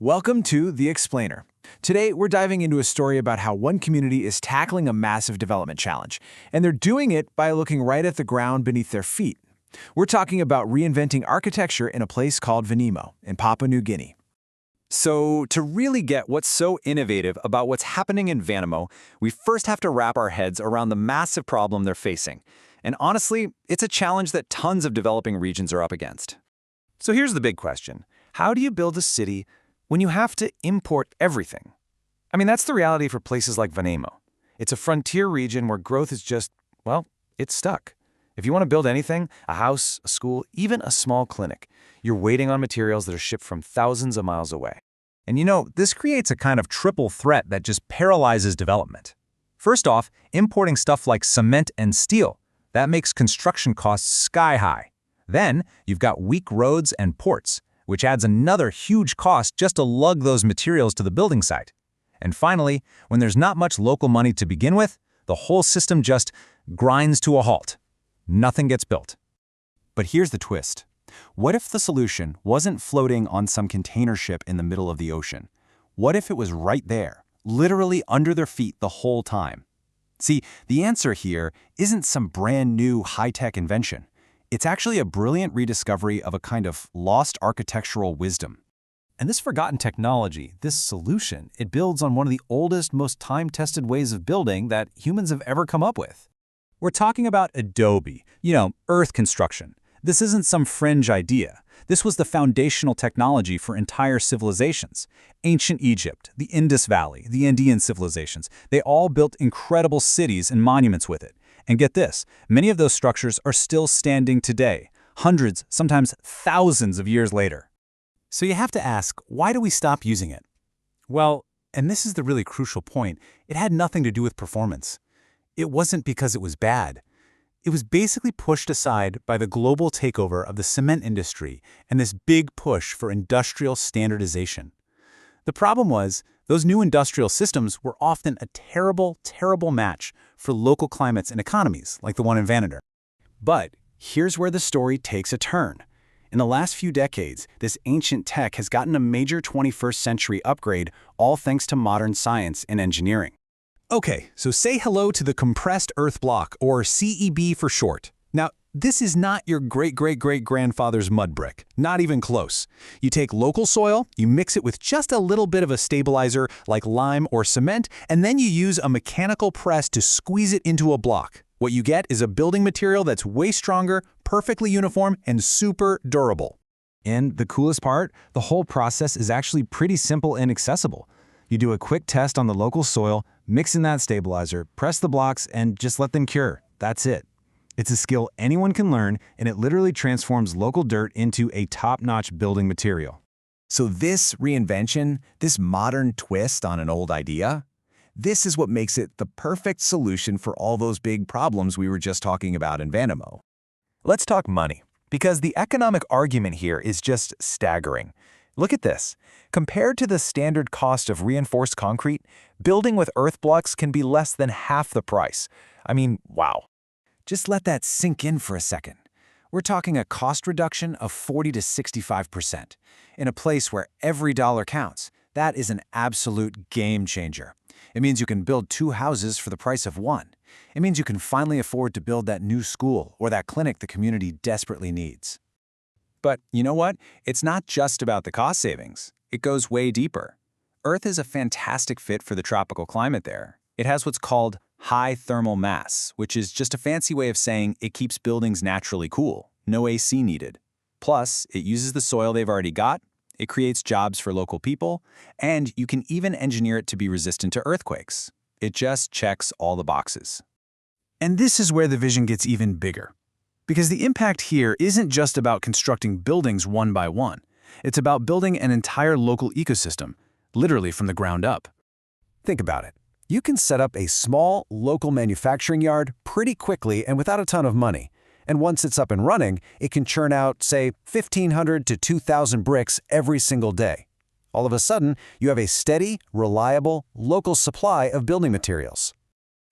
Welcome to The Explainer. Today, we're diving into a story about how one community is tackling a massive development challenge, and they're doing it by looking right at the ground beneath their feet. We're talking about reinventing architecture in a place called Vanimo, in Papua New Guinea. So, to really get what's so innovative about what's happening in Vanimo, we first have to wrap our heads around the massive problem they're facing. And honestly, it's a challenge that tons of developing regions are up against. So here's the big question. How do you build a city when you have to import everything? I mean, that's the reality for places like Vanimo. It's a frontier region where growth is just, well, it's stuck. If you want to build anything, a house, a school, even a small clinic, you're waiting on materials that are shipped from thousands of miles away. And this creates a kind of triple threat that just paralyzes development. First off, importing stuff like cement and steel. That makes construction costs sky high. Then, you've got weak roads and ports, which adds another huge cost just to lug those materials to the building site. And finally, when there's not much local money to begin with, the whole system just grinds to a halt. Nothing gets built. But here's the twist. What if the solution wasn't floating on some container ship in the middle of the ocean? What if it was right there, literally under their feet the whole time? See, the answer here isn't some brand new high-tech invention. It's actually a brilliant rediscovery of a kind of lost architectural wisdom. And this forgotten technology, this solution, it builds on one of the oldest, most time-tested ways of building that humans have ever come up with. We're talking about adobe, earth construction. This isn't some fringe idea. This was the foundational technology for entire civilizations. Ancient Egypt, the Indus Valley, the Andean civilizations, they all built incredible cities and monuments with it. And get this, many of those structures are still standing today, hundreds, sometimes thousands of years later. So you have to ask, why do we stop using it? Well, and this is the really crucial point, it had nothing to do with performance. It wasn't because it was bad. It was basically pushed aside by the global takeover of the cement industry and this big push for industrial standardization. The problem was, those new industrial systems were often a terrible, terrible match for local climates and economies, like the one in Vanimo. But here's where the story takes a turn. In the last few decades, this ancient tech has gotten a major 21st century upgrade, all thanks to modern science and engineering. Okay, so say hello to the compressed earth block, or CEB for short. Now, this is not your great-great-great-grandfather's mud brick, not even close. You take local soil, you mix it with just a little bit of a stabilizer like lime or cement, and then you use a mechanical press to squeeze it into a block. What you get is a building material that's way stronger, perfectly uniform, and super durable. And the coolest part, the whole process is actually pretty simple and accessible. You do a quick test on the local soil, mix in that stabilizer, press the blocks, and just let them cure. That's it. It's a skill anyone can learn, and it literally transforms local dirt into a top-notch building material. So this reinvention, this modern twist on an old idea, this is what makes it the perfect solution for all those big problems we were just talking about in Vanimo. Let's talk money, because the economic argument here is just staggering. Look at this. Compared to the standard cost of reinforced concrete, building with earth blocks can be less than half the price. I mean, wow. Just let that sink in for a second. We're talking a cost reduction of 40 to 65%. In a place where every dollar counts, that is an absolute game changer. It means you can build 2 houses for the price of 1. It means you can finally afford to build that new school or that clinic the community desperately needs. But you know what? It's not just about the cost savings. It goes way deeper. Earth is a fantastic fit for the tropical climate there. It has what's called high thermal mass, which is just a fancy way of saying it keeps buildings naturally cool, no AC needed. Plus, it uses the soil they've already got, it creates jobs for local people, and you can even engineer it to be resistant to earthquakes. It just checks all the boxes. And this is where the vision gets even bigger. Because the impact here isn't just about constructing buildings one by one. It's about building an entire local ecosystem, literally from the ground up. Think about it. You can set up a small, local manufacturing yard pretty quickly and without a ton of money. And once it's up and running, it can churn out, say, 1,500 to 2,000 bricks every single day. All of a sudden, you have a steady, reliable, local supply of building materials.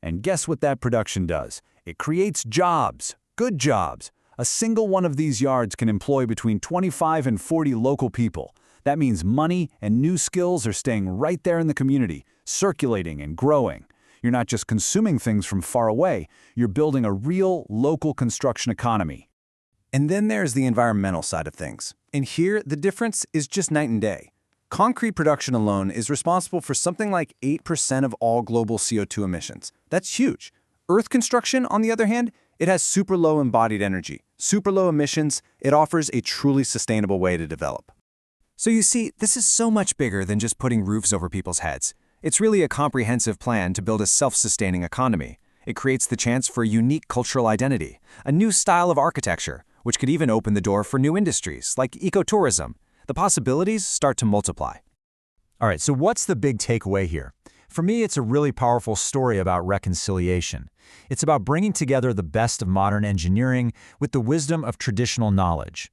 And guess what that production does? It creates jobs. Good jobs. A single one of these yards can employ between 25 and 40 local people. That means money and new skills are staying right there in the community, circulating and growing. You're not just consuming things from far away, you're building a real, local construction economy. And then there's the environmental side of things. And here, the difference is just night and day. Concrete production alone is responsible for something like 8% of all global CO2 emissions. That's huge. Earth construction, on the other hand, it has super low embodied energy, super low emissions. It offers a truly sustainable way to develop. So you see, this is so much bigger than just putting roofs over people's heads. It's really a comprehensive plan to build a self-sustaining economy. It creates the chance for a unique cultural identity, a new style of architecture, which could even open the door for new industries like ecotourism. The possibilities start to multiply. All right, so what's the big takeaway here? For me, it's a really powerful story about reconciliation. It's about bringing together the best of modern engineering with the wisdom of traditional knowledge.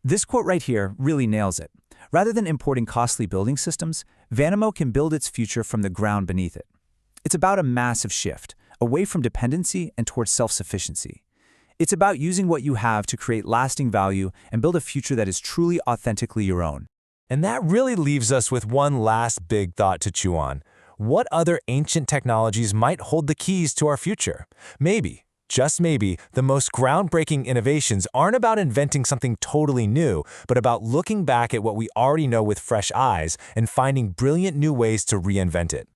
This quote right here really nails it. Rather than importing costly building systems, Vanimo can build its future from the ground beneath it. It's about a massive shift, away from dependency and towards self-sufficiency. It's about using what you have to create lasting value and build a future that is truly authentically your own. And that really leaves us with one last big thought to chew on. What other ancient technologies might hold the keys to our future? Maybe, just maybe, the most groundbreaking innovations aren't about inventing something totally new, but about looking back at what we already know with fresh eyes and finding brilliant new ways to reinvent it.